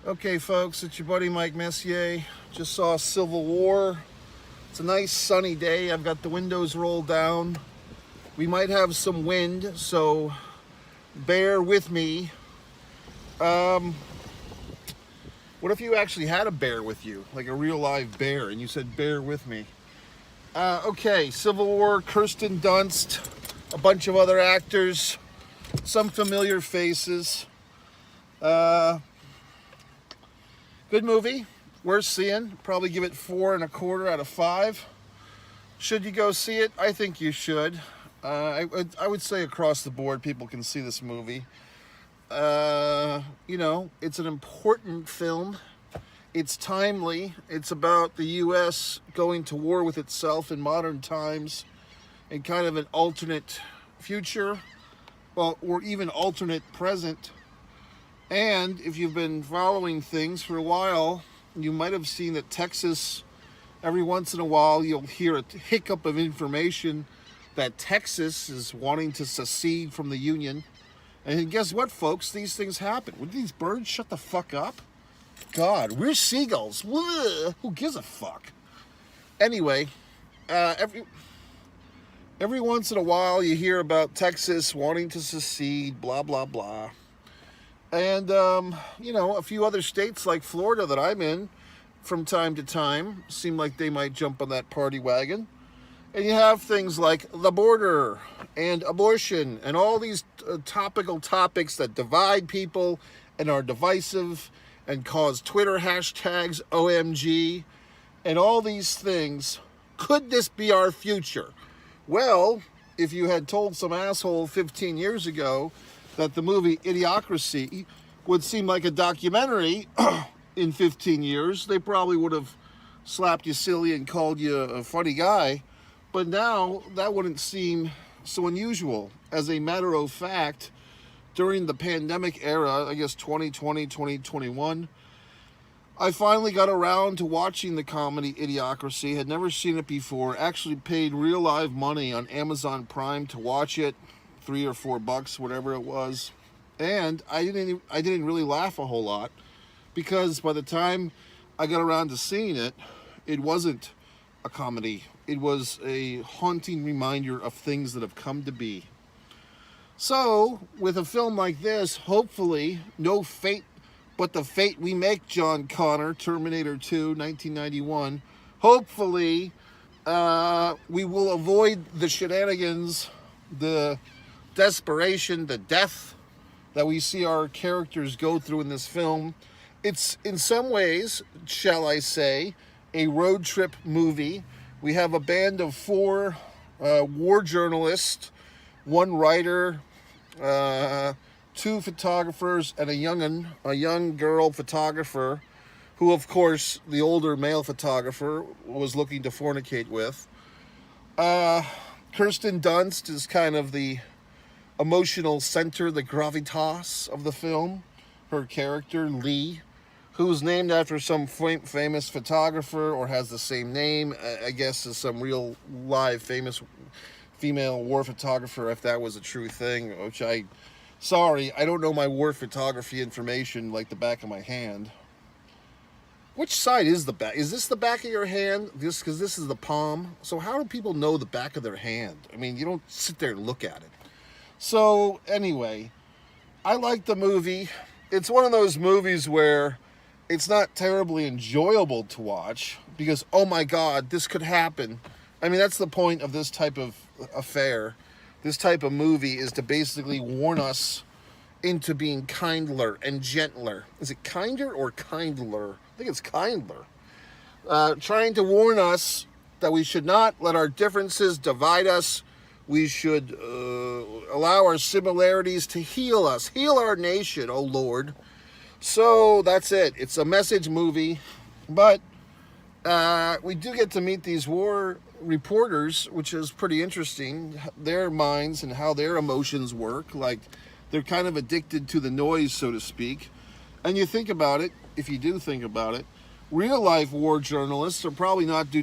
Okay, folks, it's your buddy Mike Messier. Just saw Civil War. It's a nice sunny day. I've got the windows rolled down. We might have some wind, so bear with me. What if you actually had a bear with you, like a real live bear, and you said, bear with me? Okay, Civil War, Kirsten Dunst, a bunch of other actors, some familiar faces. Good movie, worth seeing. Probably give it 4.25 out of 5. Should you go see it? I think you should. I would say across the board, people can see this movie. It's an important film. It's timely. It's about the U.S. going to war with itself in modern times, and kind of an alternate future, well, or even alternate present. And if you've been following things for a while, you might have seen that Texas, every once in a while, you'll hear a hiccup of information that Texas is wanting to secede from the Union. And guess what, folks? These things happen. Would these birds shut the fuck up? God, we're seagulls. Whoa, who gives a fuck? Anyway, every once in a while, you hear about Texas wanting to secede, blah, blah, blah. And, a few other states like Florida that I'm in from time to time seem like they might jump on that party wagon. And you have things like the border and abortion and all these topical topics that divide people and are divisive and cause Twitter hashtags, OMG, and all these things. Could this be our future? Well, if you had told some asshole 15 years ago that the movie Idiocracy would seem like a documentary in 15 years, they probably would have slapped you silly and called you a funny guy. But now that wouldn't seem so unusual. As a matter of fact, during the pandemic era, I guess 2020, 2021, I finally got around to watching the comedy Idiocracy. Had never seen it before. Actually paid real live money on Amazon Prime to watch it. $3 or $4, whatever it was. And I didn't really laugh a whole lot, because by the time I got around to seeing it, it wasn't a comedy. It was a haunting reminder of things that have come to be. So, with a film like this, hopefully, no fate but the fate we make, John Connor, Terminator 2, 1991. Hopefully, we will avoid the shenanigans, the desperation, the death that we see our characters go through in this film. It's, in some ways, shall I say, a road trip movie. We have a band of 4 war journalists, 1 writer, 2 photographers, and a young girl photographer, who, of course, the older male photographer was looking to fornicate with. Kirsten Dunst is kind of the emotional center, the gravitas of the film. Her character, Lee, who's named after some famous photographer, or has the same name, I guess, as some real live famous female war photographer, if that was a true thing, which I don't know my war photography information like the back of my hand. Which side is the back? Is this the back of your hand? Because this is the palm. So how do people know the back of their hand? I mean, you don't sit there and look at it. So anyway, I like the movie. It's one of those movies where it's not terribly enjoyable to watch because, oh my God, this could happen. I mean, that's the point of this type of affair. This type of movie is to basically warn us into being kindler and gentler. Is it kinder or kindler? I think it's kindler. Trying to warn us that we should not let our differences divide us. We should allow our similarities to heal us. Heal our nation, oh Lord. So that's it. It's a message movie. But we do get to meet these war reporters, which is pretty interesting. Their minds and how their emotions work. Like, they're kind of addicted to the noise, so to speak. And you think about it, if you do think about it, real life war journalists are probably not too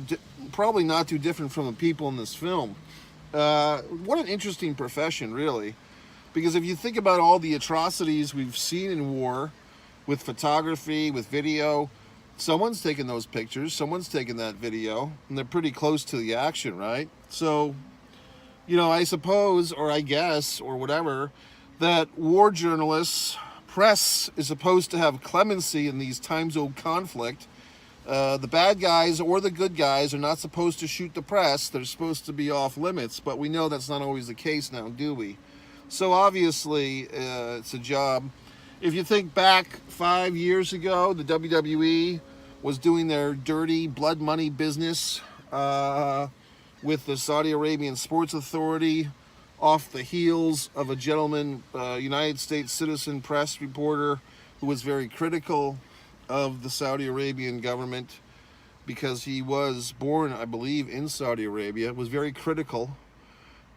different from the people in this film. What an interesting profession, really. Because if you think about all the atrocities we've seen in war, with photography, with video. Someone's taking those pictures, someone's taking that video, and they're pretty close to the action, right? So, I suppose, or I guess, or whatever, that war journalists, press is supposed to have clemency in these times of conflict. The bad guys or the good guys are not supposed to shoot the press. They're supposed to be off limits, but we know that's not always the case now, do we? So obviously, it's a job. If you think back 5 years ago, the WWE was doing their dirty blood money business with the Saudi Arabian Sports Authority off the heels of a gentleman, United States citizen press reporter, who was very critical of the Saudi Arabian government because he was born, I believe, in Saudi Arabia, was very critical,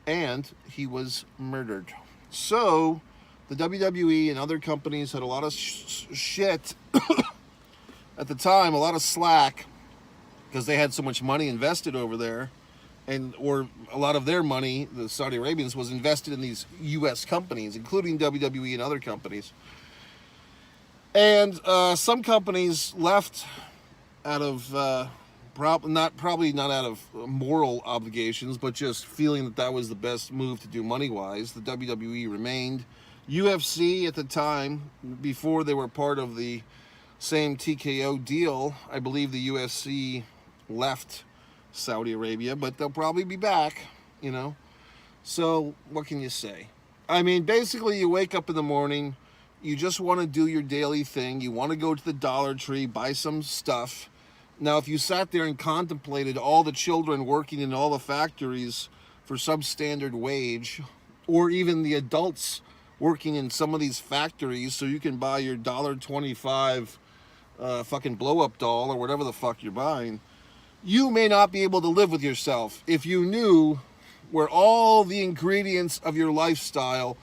and he was murdered. So the WWE and other companies had a lot of shit at the time, a lot of slack, because they had so much money invested over there, or a lot of their money, the Saudi Arabians, was invested in these U.S. companies, including WWE and other companies. And some companies left out of probably not out of moral obligations, but just feeling that was the best move to do money-wise. The WWE remained. UFC at the time, before they were part of the same TKO deal, I believe the UFC left Saudi Arabia, but they'll probably be back, So what can you say? I mean, basically you wake up in the morning, you just want to do your daily thing, you want to go to the Dollar Tree, buy some stuff. Now, if you sat there and contemplated all the children working in all the factories for substandard wage, or even the adults working in some of these factories so you can buy your $1.25 fucking blow-up doll or whatever the fuck you're buying, you may not be able to live with yourself if you knew where all the ingredients of your lifestyle,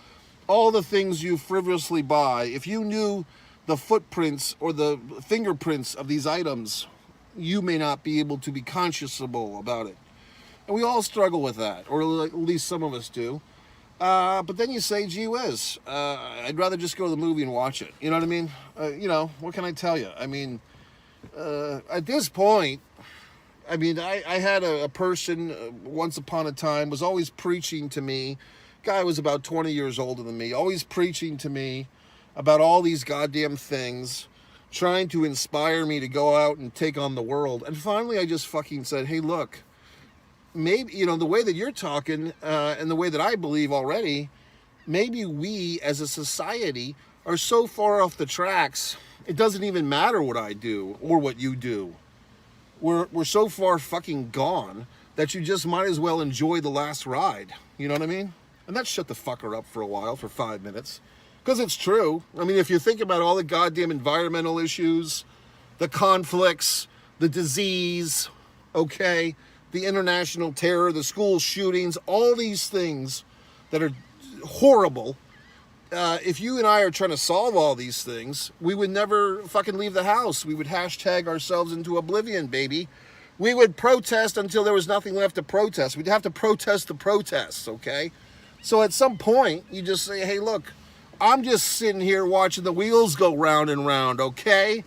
all the things you frivolously buy, if you knew the footprints or the fingerprints of these items, you may not be able to be conscionable about it. And we all struggle with that, or at least some of us do. But then you say, gee whiz, I'd rather just go to the movie and watch it. You know what I mean? What can I tell you? I mean, at this point, I had a person once upon a time was always preaching to me. Guy was about 20 years older than me, always preaching to me about all these goddamn things, trying to inspire me to go out and take on the world. And finally, I just fucking said, hey, look, maybe, the way that you're talking and the way that I believe already, maybe we as a society are so far off the tracks, it doesn't even matter what I do or what you do. We're so far fucking gone that you just might as well enjoy the last ride. You know what I mean? And that shut the fucker up for a while, for 5 minutes. Because it's true. I mean, if you think about all the goddamn environmental issues, the conflicts, the disease, okay, the international terror, the school shootings, all these things that are horrible. If you and I are trying to solve all these things, we would never fucking leave the house. We would hashtag ourselves into oblivion, baby. We would protest until there was nothing left to protest. We'd have to protest the protests, okay? So at some point, you just say, hey, look, I'm just sitting here watching the wheels go round and round, okay?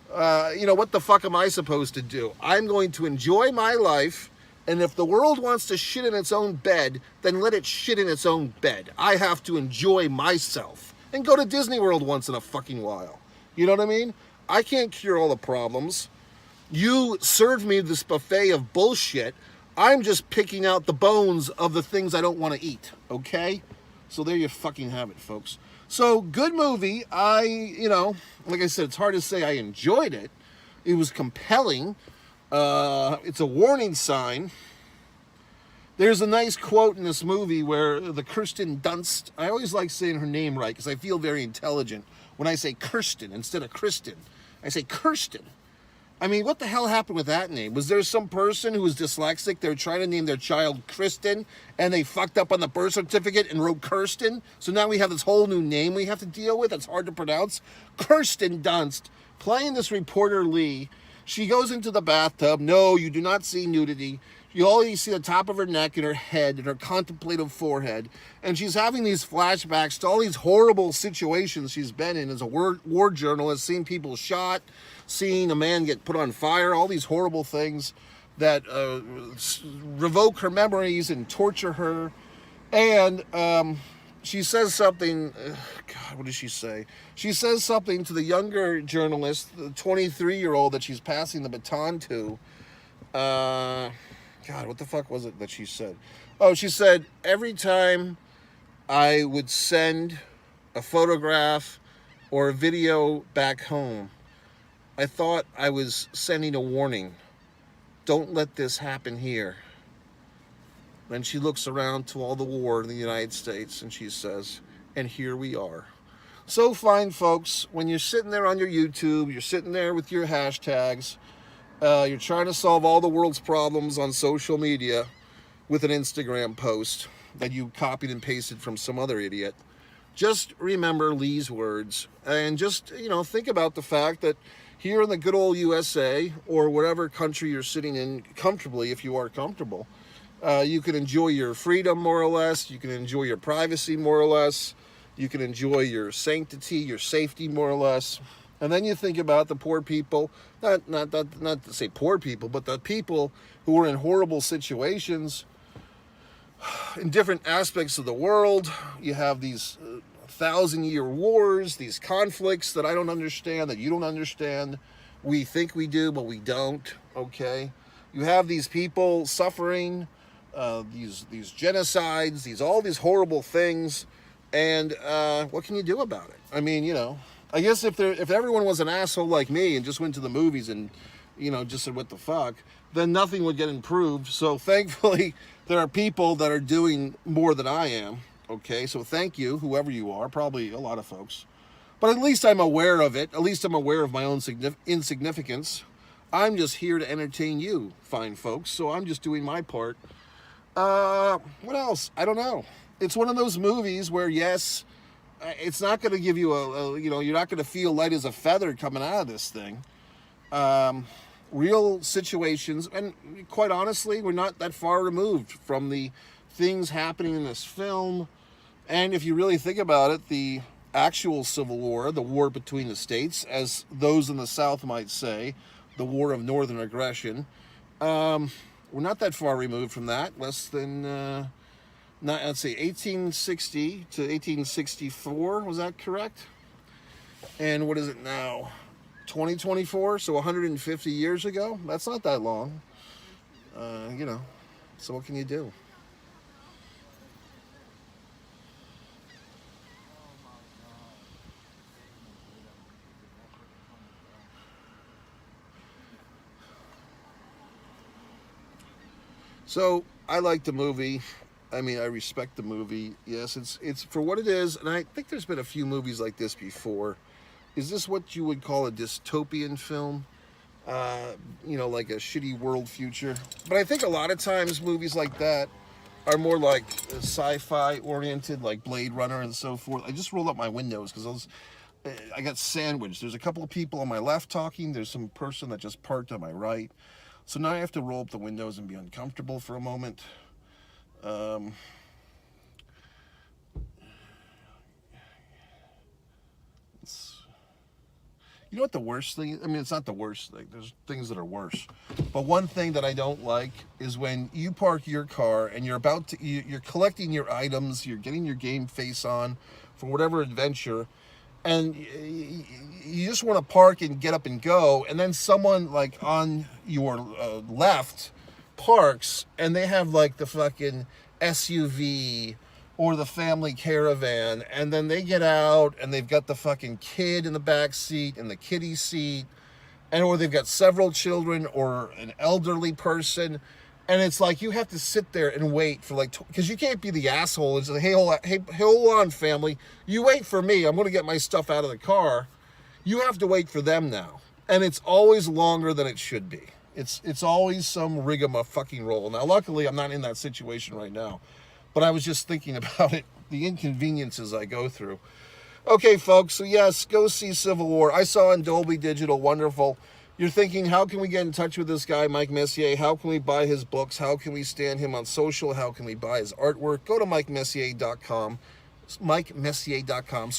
What the fuck am I supposed to do? I'm going to enjoy my life, and if the world wants to shit in its own bed, then let it shit in its own bed. I have to enjoy myself and go to Disney World once in a fucking while. You know what I mean? I can't cure all the problems. You served me this buffet of bullshit. I'm just picking out the bones of the things I don't want to eat, okay? So there you fucking have it, folks. So, good movie. Like I said, it's hard to say I enjoyed it. It was compelling. It's a warning sign. There's a nice quote in this movie where the Kirsten Dunst, I always like saying her name right because I feel very intelligent when I say Kirsten instead of Kristen. I say Kirsten. I mean, what the hell happened with that name? Was there some person who was dyslexic? They were trying to name their child Kristen, and they fucked up on the birth certificate and wrote Kirsten. So now we have this whole new name we have to deal with. It's hard to pronounce. Kirsten Dunst, playing this reporter Lee. She goes into the bathtub. No, you do not see nudity. You only see the top of her neck and her head and her contemplative forehead. And she's having these flashbacks to all these horrible situations she's been in as a war journalist, seeing people shot, seeing a man get put on fire, all these horrible things that revoke her memories and torture her. And she says something, God, what does she say? She says something to the younger journalist, the 23-year-old that she's passing the baton to. God, what the fuck was it that she said? Oh, she said, every time I would send a photograph or a video back home, I thought I was sending a warning. Don't let this happen here. Then she looks around to all the war in the United States and she says, and here we are. So fine, folks, when you're sitting there on your YouTube, you're sitting there with your hashtags, you're trying to solve all the world's problems on social media with an Instagram post that you copied and pasted from some other idiot. Just remember Lee's words and just, think about the fact that here in the good old USA or whatever country you're sitting in comfortably, if you are comfortable, you can enjoy your freedom more or less. You can enjoy your privacy more or less. You can enjoy your sanctity, your safety more or less. And then you think about the poor people, not to say poor people, but the people who are in horrible situations in different aspects of the world. You have these 1,000-year wars, these conflicts that I don't understand, that you don't understand. We think we do, but we don't, okay? You have these people suffering, these genocides, all these horrible things, and what can you do about it? I mean, I guess if everyone was an asshole like me and just went to the movies and, just said what the fuck, then nothing would get improved. So thankfully, there are people that are doing more than I am. Okay, so thank you, whoever you are, probably a lot of folks. But at least I'm aware of it. At least I'm aware of my own insignificance. I'm just here to entertain you, fine folks. So I'm just doing my part. What else? I don't know. It's one of those movies where, yes, it's not going to give you you're not going to feel light as a feather coming out of this thing. Real situations, and quite honestly, we're not that far removed from the things happening in this film. And if you really think about it, the actual Civil War, the war between the states, as those in the South might say, the war of northern aggression, we're not that far removed from that. Less than, let's say, 1860 to 1864, was that correct? And what is it now? 2024, so 150 years ago? That's not that long. So what can you do? So I like the movie. I mean, I respect the movie. Yes, it's for what it is, and I think there's been a few movies like this before. Is this what you would call a dystopian film? Like a shitty world future. But I think a lot of times movies like that are more like sci-fi oriented, like Blade Runner and so forth. I just rolled up my windows because I got sandwiched. There's a couple of people on my left talking. There's some person that just parked on my right. So now I have to roll up the windows and be uncomfortable for a moment. You know what the worst thing is? I mean, it's not the worst thing. There's things that are worse. But one thing that I don't like is when you park your car and you're you're collecting your items, you're getting your game face on for whatever adventure, and you just want to park and get up and go, and then someone like on your left parks and they have like the fucking SUV or the family caravan, and then they get out and they've got the fucking kid in the back seat and the kiddie seat, and or they've got several children or an elderly person, and it's like you have to sit there and wait for like, because you can't be the asshole and say, hey, hold on, family, you wait for me, I'm going to get my stuff out of the car. You have to wait for them now, and it's always longer than it should be. It's always some fucking roll. Now, luckily, I'm not in that situation right now, but I was just thinking about it, the inconveniences I go through. Okay, folks, so yes, go see Civil War. I saw it in Dolby Digital, wonderful. You're thinking, how can we get in touch with this guy, Mike Messier? How can we buy his books? How can we stand him on social? How can we buy his artwork? Go to MikeMessier.com. MikeMessier.com.